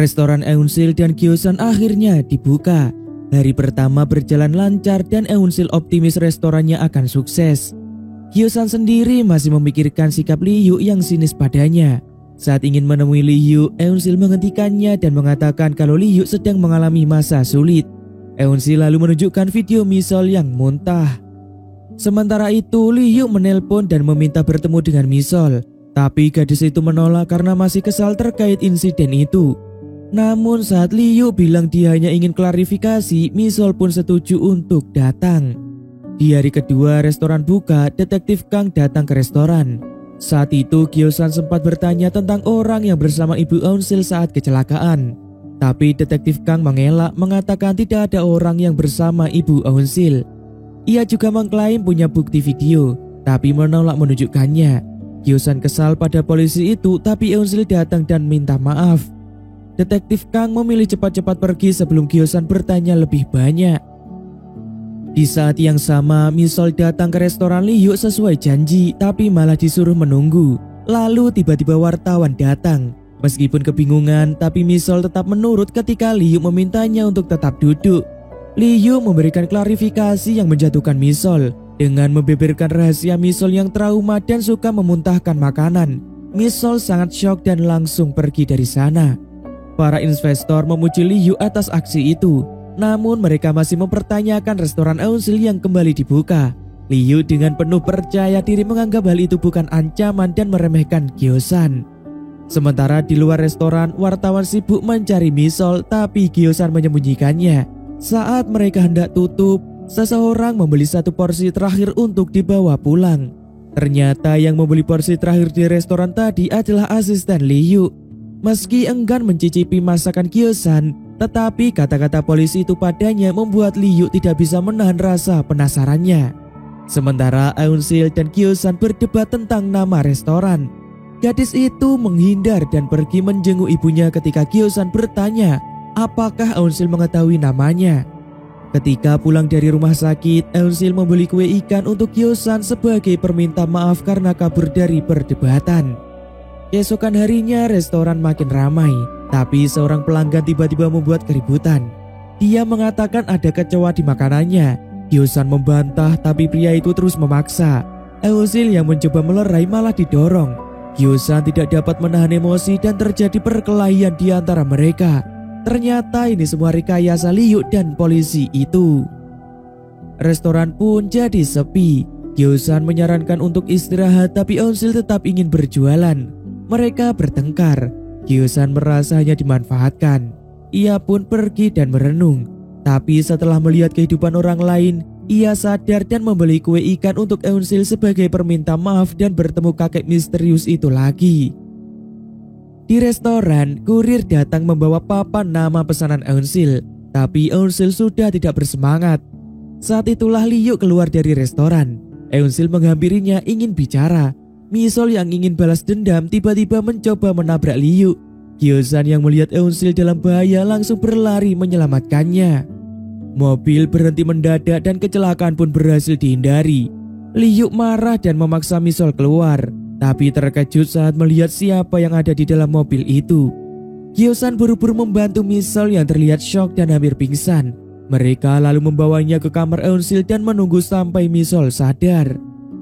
Restoran Eunsil dan Gyosan akhirnya dibuka. Hari pertama berjalan lancar dan Eunsil optimis restorannya akan sukses. Gyosan sendiri masih memikirkan sikap Liu yang sinis padanya. Saat ingin menemui Liu, Eunsil menghentikannya dan mengatakan kalau Liu sedang mengalami masa sulit. Eunsil lalu menunjukkan video Misol yang muntah. Sementara itu, Liu menelpon dan meminta bertemu dengan Misol. Tapi gadis itu menolak karena masih kesal terkait insiden itu. Namun saat Liu bilang dia hanya ingin klarifikasi, Misol pun setuju untuk datang. Di hari kedua restoran buka, detektif Kang datang ke restoran. Saat itu Gyosan sempat bertanya tentang orang yang bersama Ibu Eunsil saat kecelakaan. Tapi detektif Kang mengelak mengatakan tidak ada orang yang bersama Ibu Eunsil. Ia juga mengklaim punya bukti video, tapi menolak menunjukkannya. Gyosan kesal pada polisi itu, tapi Eunsil datang dan minta maaf. Detektif Kang memilih cepat-cepat pergi sebelum Gyosan bertanya lebih banyak. Di saat yang sama, Misol datang ke restoran Liu sesuai janji, tapi malah disuruh menunggu. Lalu tiba-tiba wartawan datang. Meskipun kebingungan, tapi Misol tetap menurut ketika Liu memintanya untuk tetap duduk. Liu memberikan klarifikasi yang menjatuhkan Misol dengan membeberkan rahasia Misol yang trauma dan suka memuntahkan makanan. Misol sangat syok dan langsung pergi dari sana. Para investor memuji Liu atas aksi itu, namun mereka masih mempertanyakan restoran Eunsil yang kembali dibuka. Liu dengan penuh percaya diri menganggap hal itu bukan ancaman dan meremehkan Gyosan. Sementara di luar restoran, wartawan sibuk mencari Misol, tapi Gyosan menyembunyikannya. Saat mereka hendak tutup, seseorang membeli satu porsi terakhir untuk dibawa pulang. Ternyata yang membeli porsi terakhir di restoran tadi adalah asisten Liu. Meski enggan mencicipi masakan Gyosan, tetapi kata-kata polisi itu padanya membuat Liu tidak bisa menahan rasa penasarannya. Sementara Eunsil dan Gyosan berdebat tentang nama restoran. Gadis itu menghindar dan pergi menjenguk ibunya ketika Gyosan bertanya apakah Eunsil mengetahui namanya. Ketika pulang dari rumah sakit, Eunsil membeli kue ikan untuk Gyosan sebagai perminta maaf karena kabur dari perdebatan. Keesokan harinya restoran makin ramai, tapi seorang pelanggan tiba-tiba membuat keributan. Dia mengatakan ada kecoa di makanannya. Gyosan membantah, tapi pria itu terus memaksa. Eunsil yang mencoba melerai malah didorong. Gyosan tidak dapat menahan emosi dan terjadi perkelahian di antara mereka. Ternyata ini semua rekayasa Liu dan polisi itu. Restoran pun jadi sepi. Gyosan menyarankan untuk istirahat, tapi Eunsil tetap ingin berjualan. Mereka bertengkar. Gyosan merasa hanya dimanfaatkan. Ia pun pergi dan merenung. Tapi setelah melihat kehidupan orang lain, ia sadar dan membeli kue ikan untuk Eunsil sebagai perminta maaf dan bertemu kakek misterius itu lagi. Di restoran, kurir datang membawa papan nama pesanan Eunsil. Tapi Eunsil sudah tidak bersemangat. Saat itulah Liu keluar dari restoran. Eunsil menghampirinya ingin bicara. Misol yang ingin balas dendam tiba-tiba mencoba menabrak Liu. Gyosan yang melihat Eunsil dalam bahaya langsung berlari menyelamatkannya. Mobil berhenti mendadak dan kecelakaan pun berhasil dihindari. Liu marah dan memaksa Misol keluar, tapi terkejut saat melihat siapa yang ada di dalam mobil itu. Gyosan buru-buru membantu Misol yang terlihat syok dan hampir pingsan. Mereka lalu membawanya ke kamar Eunsil dan menunggu sampai Misol sadar.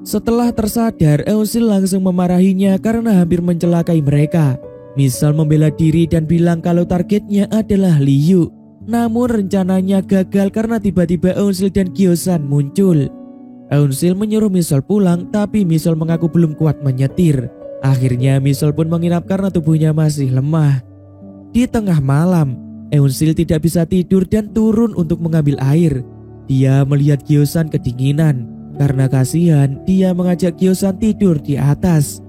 Setelah tersadar, Eunsil langsung memarahinya karena hampir mencelakai mereka. Misol membela diri dan bilang kalau targetnya adalah Liu. Namun rencananya gagal karena tiba-tiba Eunsil dan Gyosan muncul. Eunsil menyuruh Misol pulang, tapi Misol mengaku belum kuat menyetir. Akhirnya Misol pun menginap karena tubuhnya masih lemah. Di tengah malam, Eunsil tidak bisa tidur dan turun untuk mengambil air. Dia melihat Gyosan kedinginan. Karena kasihan, dia mengajak Gyosan tidur di atas.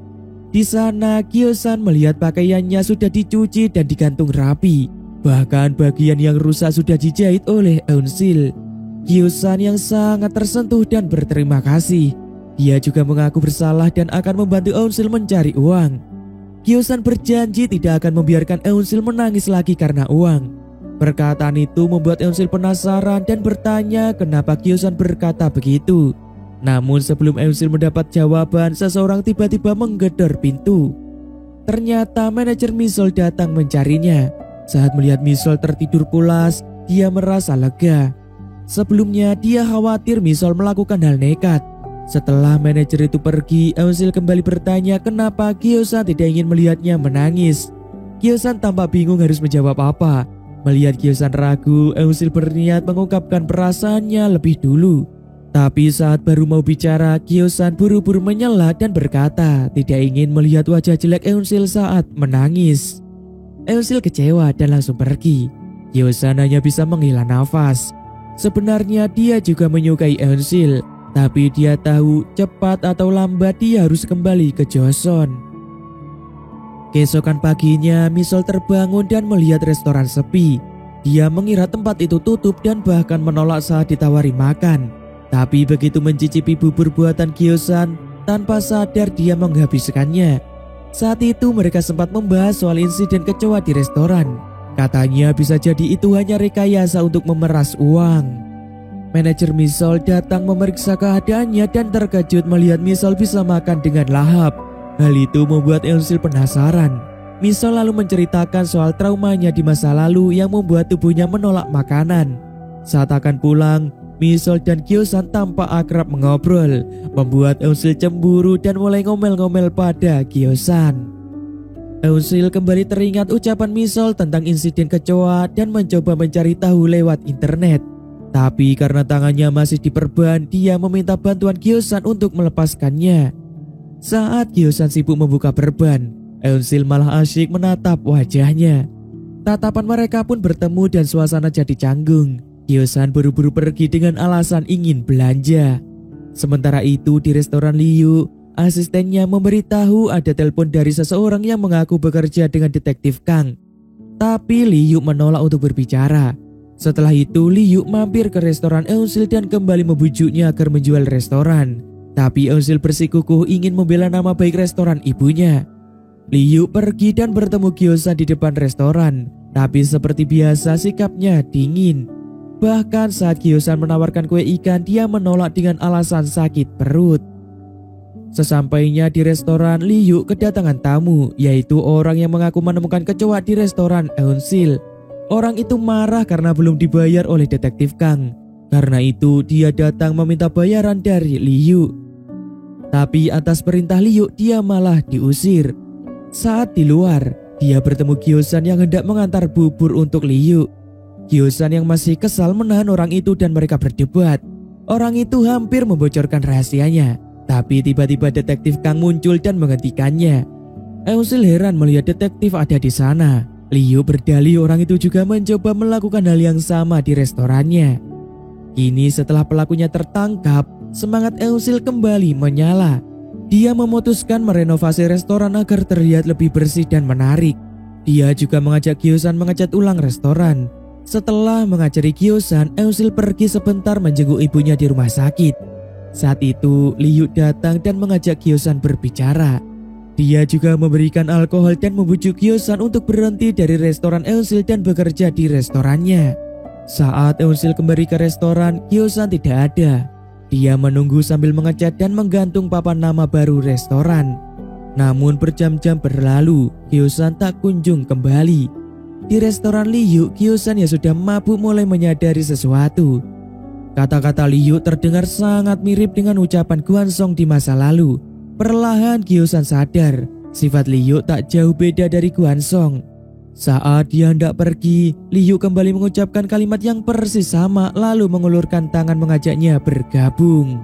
Di sana, Gyosan melihat pakaiannya sudah dicuci dan digantung rapi. Bahkan bagian yang rusak sudah dijahit oleh Eunsil. Gyosan yang sangat tersentuh dan berterima kasih. Dia juga mengaku bersalah dan akan membantu Eunsil mencari uang. Kyosan berjanji tidak akan membiarkan Eunsil menangis lagi karena uang. Perkataan itu membuat Eunsil penasaran dan bertanya kenapa Kyosan berkata begitu. Namun sebelum Eunsil mendapat jawaban, seseorang tiba-tiba menggedor pintu. Ternyata manajer Misol datang mencarinya. Saat melihat Misol tertidur pulas, dia merasa lega. Sebelumnya dia khawatir Misol melakukan hal nekat. Setelah manajer itu pergi, Eunsil kembali bertanya kenapa Kyosan tidak ingin melihatnya menangis. Kyosan tampak bingung harus menjawab apa. Melihat Kyosan ragu, Eunsil berniat mengungkapkan perasaannya lebih dulu. Tapi saat baru mau bicara, Kyosan buru-buru menyela dan berkata tidak ingin melihat wajah jelek Eunsil saat menangis. Eunsil kecewa dan langsung pergi. Kyosan hanya bisa menghela nafas. Sebenarnya dia juga menyukai Eunsil, tapi dia tahu cepat atau lambat dia harus kembali ke Joseon. Keesokan paginya, Misol terbangun dan melihat restoran sepi. Dia mengira tempat itu tutup dan bahkan menolak saat ditawari makan. Tapi begitu mencicipi bubur buatan Kyosan, tanpa sadar dia menghabiskannya. Saat itu mereka sempat membahas soal insiden kecoa di restoran. Katanya bisa jadi itu hanya rekayasa untuk memeras uang. Manajer Misol datang memeriksa keadaannya dan terkejut melihat Misol bisa makan dengan lahap. Hal itu membuat Eunsil penasaran. Misol lalu menceritakan soal traumanya di masa lalu yang membuat tubuhnya menolak makanan. Saat akan pulang, Misol dan Kyosan tampak akrab mengobrol, membuat Eunsil cemburu dan mulai ngomel-ngomel pada Kyosan. Eunsil kembali teringat ucapan Misol tentang insiden kecoa dan mencoba mencari tahu lewat internet. Tapi karena tangannya masih diperban, dia meminta bantuan Kyosan untuk melepaskannya. Saat Kyosan sibuk membuka perban, Eunsil malah asyik menatap wajahnya. Tatapan mereka pun bertemu dan suasana jadi canggung. Kyosan buru-buru pergi dengan alasan ingin belanja. Sementara itu di restoran Liu, asistennya memberitahu ada telepon dari seseorang yang mengaku bekerja dengan detektif Kang. Tapi Liu menolak untuk berbicara. Setelah itu Liu mampir ke restoran Eunsil dan kembali membujuknya agar menjual restoran. Tapi Eunsil bersikukuh ingin membela nama baik restoran ibunya. Liu pergi dan bertemu Kyosan di depan restoran. Tapi seperti biasa sikapnya dingin. Bahkan saat Kyosan menawarkan kue ikan, dia menolak dengan alasan sakit perut. Sesampainya di restoran, Liu kedatangan tamu, yaitu orang yang mengaku menemukan kecoa di restoran Eunsil. Orang itu marah karena belum dibayar oleh detektif Kang. Karena itu dia datang meminta bayaran dari Liu. Tapi atas perintah Liu dia malah diusir. Saat di luar, dia bertemu Kyosan yang hendak mengantar bubur untuk Liu. Kyosan yang masih kesal menahan orang itu dan mereka berdebat. Orang itu hampir membocorkan rahasianya. Tapi tiba-tiba detektif Kang muncul dan menghentikannya. Eunsil heran melihat detektif ada di sana. Liu berdalih orang itu juga mencoba melakukan hal yang sama di restorannya. Kini setelah pelakunya tertangkap, semangat Eunsil kembali menyala. Dia memutuskan merenovasi restoran agar terlihat lebih bersih dan menarik. Dia juga mengajak Kyosan mengecat ulang restoran. Setelah mengajari Kyosan, Eunsil pergi sebentar menjenguk ibunya di rumah sakit. Saat itu Liu datang dan mengajak Kyosan berbicara. Dia juga memberikan alkohol dan membujuk Kyosan untuk berhenti dari restoran Eunsil dan bekerja di restorannya. Saat Eunsil kembali ke restoran, Kyosan tidak ada. Dia menunggu sambil mengecat dan menggantung papan nama baru restoran. Namun berjam-jam berlalu, Kyosan tak kunjung kembali. Di restoran Liu, Kyosan yang sudah mabuk mulai menyadari sesuatu. Kata-kata Liu terdengar sangat mirip dengan ucapan Gwansong di masa lalu. Perlahan Kyosan sadar, sifat Liu tak jauh beda dari Gwansong. Saat dia hendak pergi, Liu kembali mengucapkan kalimat yang persis sama lalu mengulurkan tangan mengajaknya bergabung.